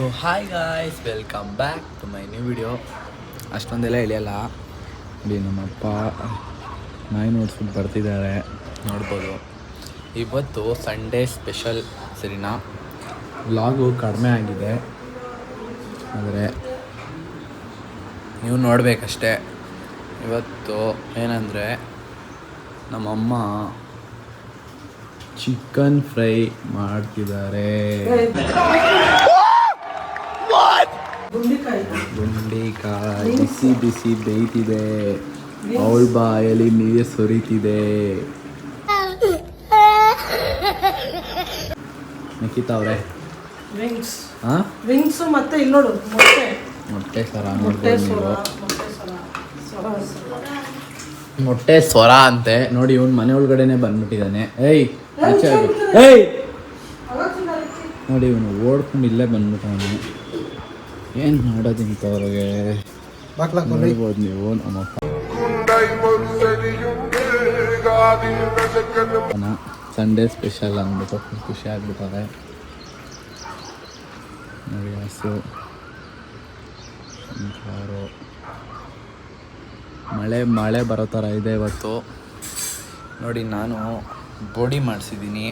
So hi guys, welcome back to my new video. ಅಷ್ಟೊಂದೆಲ್ಲ ಇಳಿಯಲ್ಲ ಇಲ್ಲಿ. ನಮ್ಮಪ್ಪ ನಾಯಿ ನೋಡ್ಸ್ಬಿಟ್ಟು ಬರ್ತಿದ್ದಾರೆ, ನೋಡ್ಬೋದು. ಇವತ್ತು ಸಂಡೇ ಸ್ಪೆಷಲ್, ಸರಿನಾ? ವ್ಲಾಗು ಕಡಿಮೆ ಆಗಿದೆ, ಆದರೆ ನೀವು ನೋಡಬೇಕಷ್ಟೇ. ಇವತ್ತು ಏನಂದರೆ ನಮ್ಮಮ್ಮ ಚಿಕನ್ ಫ್ರೈ ಮಾಡ್ತಿದ್ದಾರೆ. ಗುಂಡಿಕಾಯಿ ಬಿಸಿ ಬಿಸಿ ಬೇಯ್ತಿದೆ, ಅವಳ ಬಾಯಲ್ಲಿ ನೀರು ಸುರಿತಿದೆ. ನಿಖಿತವ್ರೆ ವಿಂಗ್ಸ್ ಮತ್ತೆ ಇಲ್ಲಿ ನೋಡು ಮೊಟ್ಟೆ ಸ್ವರ ನೋಡ್ಬೋದು ನೀವು. ಮೊಟ್ಟೆ ಸ್ವರ ಅಂತೆ ನೋಡಿ. ಇವನು ಮನೆ ಒಳಗಡೆನೆ ಬಂದ್ಬಿಟ್ಟಿದ್ದಾನೆ. ಏಯ್ ನೋಡಿ, ಇವನು ಓಡ್ಕೊಂಡು ಇಲ್ಲೇ ಬಂದ್ಬಿಟ್ಟವನು. ಏನು ಮಾಡೋದು ಇಂಥವ್ರಿಗೆ ನೋಡ್ಬೋದು ನೀವು. ನಮ್ಮಪ್ಪ ಸಂಡೇ ಸ್ಪೆಷಲ್ ಅಂದ್ಬಿಟ್ಟು ಖುಷಿ ಆಗ್ಬಿಟ್ಟವ್ರೆ ನೋಡಿ. ಹಸು, ಕಾರು, ಮಳೆ ಬರೋ ಥರ ಇದೆ ಇವತ್ತು ನೋಡಿ. ನಾನು ಬೋಡಿ ಮಾಡಿಸಿದ್ದೀನಿ,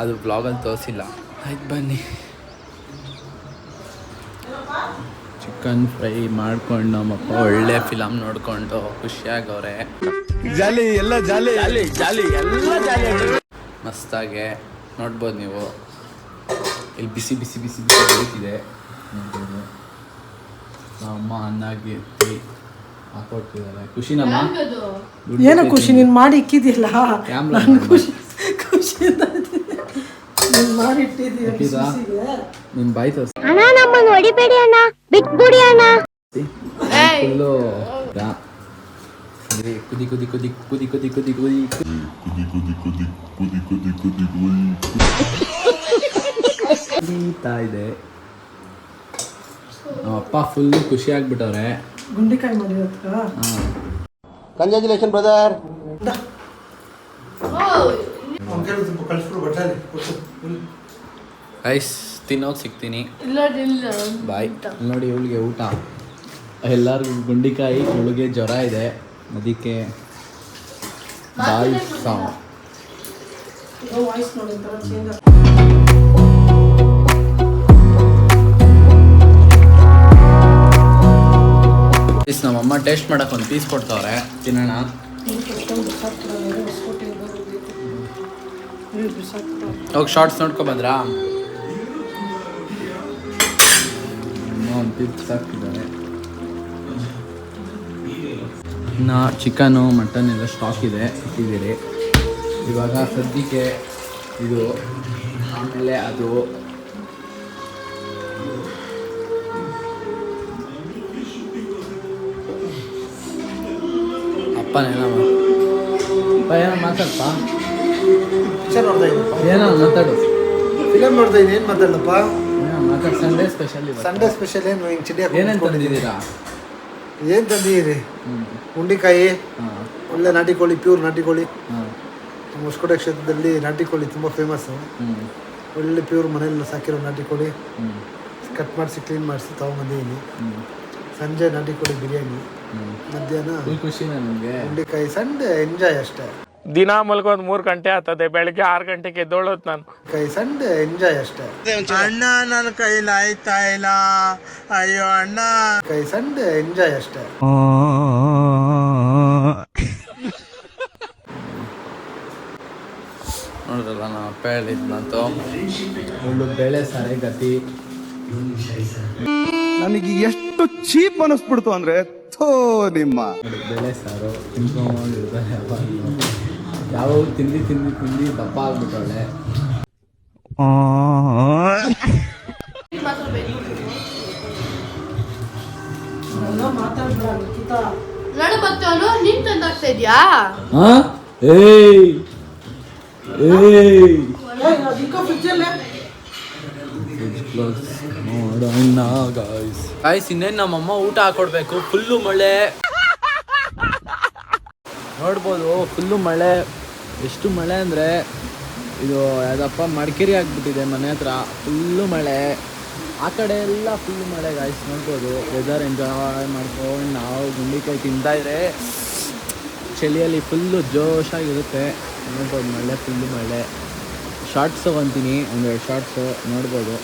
ಅದು ಬ್ಲಾಗಲ್ಲಿ ತೋರಿಸಿಲ್ಲ. ಆಯ್ತು ಬನ್ನಿ. ಚಿಕನ್ ಫ್ರೈ ಮಾಡ್ಕೊಂಡು ನಮ್ಮಪ್ಪ ಒಳ್ಳೆ ಫಿಲಮ್ ನೋಡ್ಕೊಂಡು ಖುಷಿಯಾಗವ್ರೆ. ಜಾಲಿ ಎಲ್ಲ ಜಾಲಿ ಜಾಲಿ ಜಾಲಿ ಎಲ್ಲ ಜಾಲಿ ಮಸ್ತಾಗೆ ನೋಡ್ಬೋದು ನೀವು. ಇಲ್ಲಿ ಬಿಸಿ ಬಿಸಿ ಬಿಸಿ ಬಿಸಿ ಬೆಳೀತಿದೆ ನೋಡ್ಬೋದು. ನಮ್ಮಮ್ಮ ಅನ್ನಾಗಿ ಎತ್ತಿ ಹಾಕೊಡ್ತಿದ್ದಾರೆ. ಖುಷಿನಮ್ಮ? ಏನೋ ಖುಷಿ, ನೀನು ಮಾಡಿ ಇಕ್ಕಿದ್ದಿಲ್ಲ. ಕ್ಯಾಮ್ರಾ ಖುಷಿ ಮಾಡಿ ಇಟ್ಟಿದ್ದೀಯ. ನಿನ್ ಬಾಯ್ ತೋರಿಸಿ. ಅಣ್ಣ ನಮ್ಮನ್ನು ಹೊಡಿಬೇಡಿ ಅಣ್ಣ, ಬಿಟ್ಬಿಡಿ ಅಣ್ಣ. ಫುಲ್ಲು ಕುದಿ ಕುದಿ ಕುದಿ ಕುದಿ ಕುದಿ ಕುದಿ ಕುದಿ ಕುದೀತಾ ಇದೆ. ಅಪ್ಪ ಫುಲ್ಲು ಖುಷಿ ಆಗ್ಬಿಟ್ಟವ್ರೆ. ಗುಂಡಿಕಾಯಿ ಮಾಡಿರೋದಕ್ಕ ಕಂಗ್ರ್ಯಾಚುಲೇಷನ್ ಬ್ರದರ್. ರೈಸ್ ತಿನ್ನೋದು ಸಿಗ್ತೀನಿ. ಬಾಯ್. ನೋಡಿ ಇವಳಿಗೆ ಊಟ, ಎಲ್ಲರಿಗೂ ಗುಂಡಿಕಾಯಿ. ಇವಳಿಗೆ ಜ್ವರ ಇದೆ, ಅದಕ್ಕೆ ಬಾಯ್ ಸಾವು. ವಾಯ್ಸ್ ನೋಡಿ ಚೇಂಜ್. ನಮ್ಮಮ್ಮ ಟೇಸ್ಟ್ ಮಾಡಕ್ಕೆ ಒಂದು ಪೀಸ್ ಕೊಡ್ತಾವ್ರೆ, ತಿನ್ನೋಣ. ಹೋಗಿ ಶಾರ್ಟ್ಸ್ ನೋಡ್ಕೊ ಬಂದ್ರಾ? ಒಂದು ಪೀಸ್ ಹಾಕ್ತಿದ್ದಾರೆ. ಇನ್ನು ಚಿಕನು ಮಟನ್ ಎಲ್ಲ ಸ್ಟಾಕ್ ಇದೆ, ಇಟ್ಟಿದ್ದೀರಿ. ಇವಾಗ ಸದ್ಯಕ್ಕೆ ಇದು, ಆಮೇಲೆ ಅದು. ಏನೋ ಮಾತಾಡಪ್ಪ, ಪಿಕ್ಚರ್ ನೋಡ್ತಾ ಇದ್ದೀನಿ. ಏನೋ ಮಾತಾಡು. ಫಿಲಮ್ ನೋಡ್ತಾ ಇದ್ದೀನಿ. ಏನು ಮಾತಾಡಲಪ್ಪ? ಮಾತಾಡು. Sunday special. ಸಂಡೇ ಸ್ಪೆಷಲ್ ಏನು? ಹಿಂಗೆ ಚಿಡಿ ಏನೇನು ತಂದಿದ್ದೀರಾ? ಏನು ತಂದಿದ್ದೀರಿ? ಗುಂಡಿಕಾಯಿ, ಒಳ್ಳೆ ನಾಟಿ ಕೋಳಿ, ಪ್ಯೂರ್ ನಾಟಿ ಕೋಳಿ. ನಮ್ಮ ಹೊಸಕೋಟೆ ಕ್ಷೇತ್ರದಲ್ಲಿ ನಾಟಿ ಕೋಳಿ ತುಂಬ ಫೇಮಸ್ಸು. ಒಳ್ಳೆ ಪ್ಯೂರ್ ಮನೇಲಿ ಸಾಕಿರೋ ನಾಟಿ ಕೋಳಿ ಕಟ್ ಮಾಡಿಸಿ ಕ್ಲೀನ್ ಮಾಡಿಸಿ ತೊಗೊಂಬಂದಿದ್ದೀನಿ. ಸಂಜೆ ನಾಟಿ ಕೋಳಿ ಬಿರಿಯಾನಿ, ಮಧ್ಯಾಹ್ನ ಖುಷಿನಾ ನಿಮಗೆ? ಗುಂಡಿಕಾಯಿ. ಸಂಡೇ ಎಂಜಾಯ್ ಅಷ್ಟೇ. ದಿನ ಮಲ್ಕೊಂಡ್ 3 ಗಂಟೆ ಆಗ್ತದೆ, ಬೆಳಿಗ್ಗೆ 6 ಗಂಟೆಗೆ ಎದ್ದೋಳೋದು ನಾನು. ಸಂಡೇ ಎಂಜಾಯ್ ಅಷ್ಟೇ. ಅಣ್ಣ ನನ್ನ ಕೈಲಿ ಆಯ್ತಾ ಇಲ್ಲ, ಅಯ್ಯೋ ಅಣ್ಣ. ಸಂಡೇ ಎಂಜಾಯ್ ಅಷ್ಟೇ. ನೋಡಿದ್ರಲ್ಲ, ನಮ್ಮ ಅಪ್ಪ ಹೇಳಿದ್ನಂತೂ ಒಳ್ಳೆ ಬೇಳೆ ಸಾರೇ ಗತಿ. ನನಗೆ ಎಷ್ಟು ಚೀಪ್ ಅನಿಸ್ಬಿಡ್ತು ಅಂದ್ರೆ, ಥೋ ನಿಮ್ಮ ಬೇಳೆ ಸಾರು ತಿನ್ಕೊಂಡಿರ್ತಾರೆ. ಯಾವಾಗ ತಿಂದು ತಿಂದು ತಿಂದು ದಪ್ಪ ಆಗ್ಬಿಟ್ಟವಳೆ. ನಾನು ಬರ್ತವನು, ನೀನ್ ತಂದಾಗ್ತಾ ಇದ್ಯಾ? ಗಾಯ್ಸ್, ಇನ್ನೇನು ನಮ್ಮಮ್ಮ ಊಟ ಹಾಕೊಡ್ಬೇಕು. ಫುಲ್ಲು ಮಳೆ ನೋಡ್ಬೋದು, ಫುಲ್ಲು ಮಳೆ. ಎಷ್ಟು ಮಳೆ ಅಂದರೆ ಇದು ಯಾವುದಪ್ಪ ಮಡಿಕೇರಿ ಆಗಿಬಿಟ್ಟಿದೆ ಮನೆ ಹತ್ರ. ಫುಲ್ಲು ಮಳೆ. ಆ ಕಡೆ ಎಲ್ಲ ಫುಲ್ ಮಳೆ ಗಾಯ್ಸ್ ನೋಡ್ಬೋದು. ವೆದರ್ ಎಂಜಾಯ್ ಮಾಡ್ಕೊಂಡು ನಾವು ಗುಂಡಿಕಾಯಿ ತಿಂತಾಯಿದ್ರೆ ಚಳಿಯಲ್ಲಿ ಫುಲ್ಲು ಜೋಶಾಗಿರುತ್ತೆ. ನೋಡ್ಬೋದು ಮಳೆ ಫುಲ್ಲು ಮಳೆ. ಶಾರ್ಟ್ಸ್ ತೊಗೊತೀನಿ, ಒಂದೆರಡು ಶಾರ್ಟ್ಸು ನೋಡ್ಬೋದು.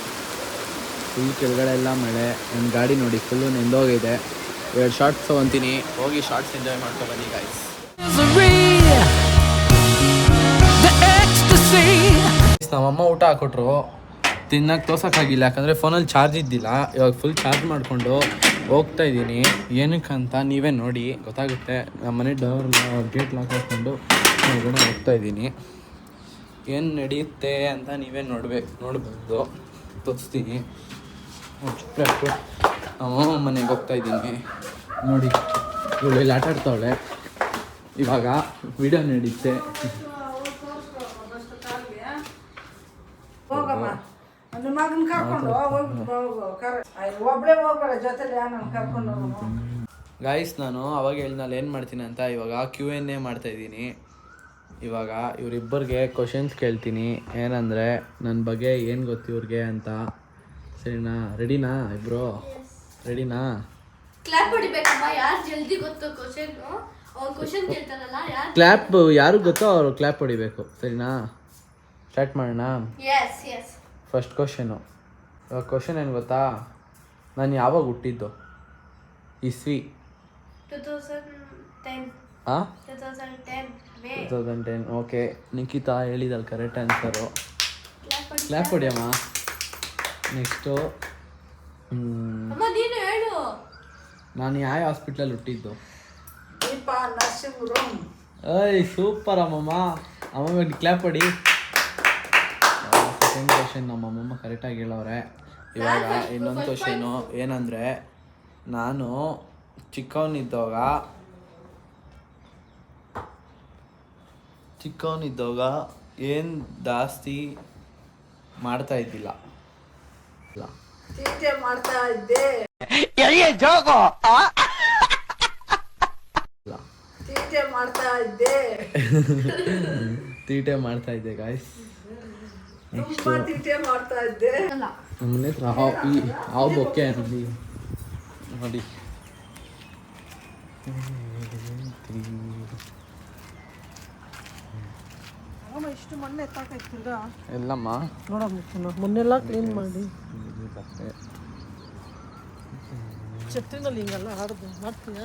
ಫುಲ್ ಕೆಳಗಡೆ ಎಲ್ಲ ಮಳೆ. ನನ್ನ ಗಾಡಿ ನೋಡಿ ಫುಲ್ಲು ನೆಂದೋಗಿದೆ. 2 ಶಾರ್ಟ್ಸ್ ತೊಗೊತೀನಿ, ಹೋಗಿ ಶಾರ್ಟ್ಸ್ ಎಂಜಾಯ್ ಮಾಡ್ಕೊಬನ್ನಿ ಗಾಯ್ಸ್. ನಮ್ಮಮ್ಮ ಊಟ ಹಾಕೊಟ್ರು, ತಿನ್ನಕ್ಕೆ ತೋರ್ಸೋಕ್ಕಾಗಿಲ್ಲ ಯಾಕಂದರೆ ಫೋನಲ್ಲಿ ಚಾರ್ಜ್ ಇದ್ದಿಲ್ಲ. ಇವಾಗ ಫುಲ್ ಚಾರ್ಜ್ ಮಾಡಿಕೊಂಡು ಹೋಗ್ತಾ ಇದ್ದೀನಿ. ಏನಕ್ಕಂತ ನೀವೇ ನೋಡಿ ಗೊತ್ತಾಗುತ್ತೆ. ನಮ್ಮ ಮನೆ ಡೋರ್ ಗೇಟ್ ಲಾಕ್ ಹಾಕ್ಕೊಂಡು ಹೊರಗಡೆ ಹೋಗ್ತಾ ಇದ್ದೀನಿ. ಏನು ನಡೆಯುತ್ತೆ ಅಂತ ನೀವೇ ನೋಡ್ಬೋದು. ತೋರಿಸ್ತೀನಿ. ನಮ್ಮ ಮನೆಗೆ ಹೋಗ್ತಾ ಇದ್ದೀನಿ ನೋಡಿ. ಇವಳು ಇಲ್ಲಿ ಆಟ ಆಡ್ತಾವಳೆ. ಇವಾಗ ವಿಡಿಯೋ ನಡೆಯುತ್ತೆ. ಹೋಗಮ್ಮ ನನ್ನ ಮಗನ ಕರ್ಕೊಂಡು ಒಬ್ಬಳೇ ಹೋಗ್ಬೇಡ, ಜೊತೆಲಿ ನಾನು ಕರ್ಕೊಂಡು ಹೋಗಮ್ಮ. ಗಾಯ್ಸ್, ನಾನು ಅವಾಗ ಹೇಳಿದ್ನಲ್ಲಿ ಏನು ಮಾಡ್ತೀನಿ ಅಂತ ಇವಾಗ Q&A ಮಾಡ್ತಾಯಿದ್ದೀನಿ. ಇವಾಗ ಇವರಿಬ್ಬರಿಗೆ ಕ್ವಶನ್ಸ್ ಕೇಳ್ತೀನಿ. ಏನಂದರೆ ನನ್ನ ಬಗ್ಗೆ ಏನು ಗೊತ್ತು ಇವ್ರಿಗೆ ಅಂತ. ಸರಿನಾ? ರೆಡಿನಾ ಇಬ್ಬರು? ರೆಡಿನಾ? ಕ್ಲಾಪ್ ಹೊಡಿಬೇಕಮ್ಮ. ಯಾರು ಜಲ್ದಿ ಗೊತ್ತು ಕ್ವಶನ್, ಅವ್ನು ಕ್ವಶನ್ ಕೇಳ್ತಾರಲ್ಲ ಯಾರು ಕ್ಲ್ಯಾಪ್ ಯಾರಿಗೆ ಗೊತ್ತೋ ಅವರು ಕ್ಲ್ಯಾಪ್ ಹೊಡಿಬೇಕು. ಸರಿನಾ? ಸ್ಟಾರ್ಟ್ ಮಾಡೋಣ. Yes yes. First question. ಇವಾಗ ಕ್ವಶನ್ ಏನು ಗೊತ್ತಾ? ನಾನು ಯಾವಾಗ ಹುಟ್ಟಿದ್ದು? ಇಸ್ವಿ 2010. ಹಾಂ 2010 ಮೇ. 2010. ಓಕೆ, ನಿಖಿತಾ ಹೇಳಿದಲ್ಲ ಕರೆಕ್ಟ್ ಆನ್ಸರು. ಕ್ಲ್ಯಾಪ್ ಹೊಡಿಯಮ್ಮ. ನೆಕ್ಸ್ಟು, ಅಮ್ಮ ನೀನು ಹೇಳು. ನಾನು ಯಾವ ಹಾಸ್ಪಿಟ್ಲಲ್ಲಿ ಹುಟ್ಟಿದ್ದು? ದೀಪ ನರ್ಸಿಂಗ್ ರೂಮ್. ಏಯ್ ಸೂಪರ್ ಅಮ್ಮಮ್ಮ. ಅಮ್ಮಮ್ಮ ಕ್ಲ್ಯಾಪ್ ಹೊಡಿ. ಸೆಕೆಂಡ್ ಕ್ವಶನ್ ನಮ್ಮ ಅಮ್ಮಮ್ಮ ಕರೆಕ್ಟಾಗಿ ಹೇಳವ್ರೆ. ಇವಾಗ ಇನ್ನೊಂದು ಕ್ವಶನು ಏನಂದರೆ, ನಾನು ಚಿಕ್ಕವನಿದ್ದಾಗ ಏನು ಜಾಸ್ತಿ ಮಾಡ್ತಾ ಇದ್ದಿಲ್ಲ. ತೀಟೆ ಮಾಡ್ತಾ ಇದ್ದೆ. ತೀಟೆ ಮಾಡ್ತಾ ಇದ್ದೆ. ತೀಟೆ ಮಾಡ್ತಾ ಇದ್ದೆ ಗಾಯ್ಸ್. ತುಂಬಾ ತೀಟೆ ಮಾಡ್ತಾ ಇದ್ದೆ. ನಮ್ಮನೆ ಹತ್ರ ಹಾವು ಬೊಕ್ಕೆ ಅಲ್ಲಿ ನೋಡಿ. ಅಮ್ಮ ಇಷ್ಟು ಮಣ್ಣು ಎತ್ತಾಕೈತಿಲ್ಲ. ಎಲ್ಲಮ್ಮ ನೋಡಮ್ಮ ಮೊನ್ನೆಲ್ಲ ಕ್ಲೀನ್ ಮಾಡಿ ಛತ್ರಿನಲ್ಲಿ ಹಿಂಗೆಲ್ಲ ಹಾಡ್ದು ಮಾಡ್ತೀಯ.